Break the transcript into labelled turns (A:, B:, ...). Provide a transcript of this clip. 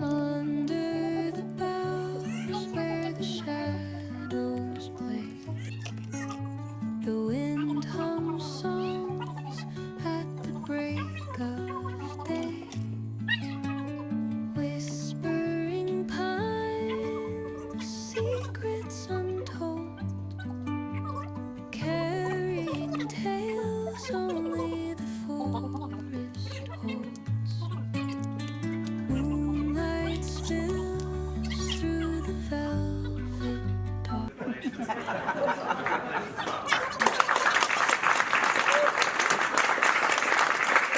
A: Under the boughs where the shadows play, the wind hums songs at the break of day. Whispering pines, secrets untold, carrying tales only the forest holds. Moonlight spills through the velvet dark.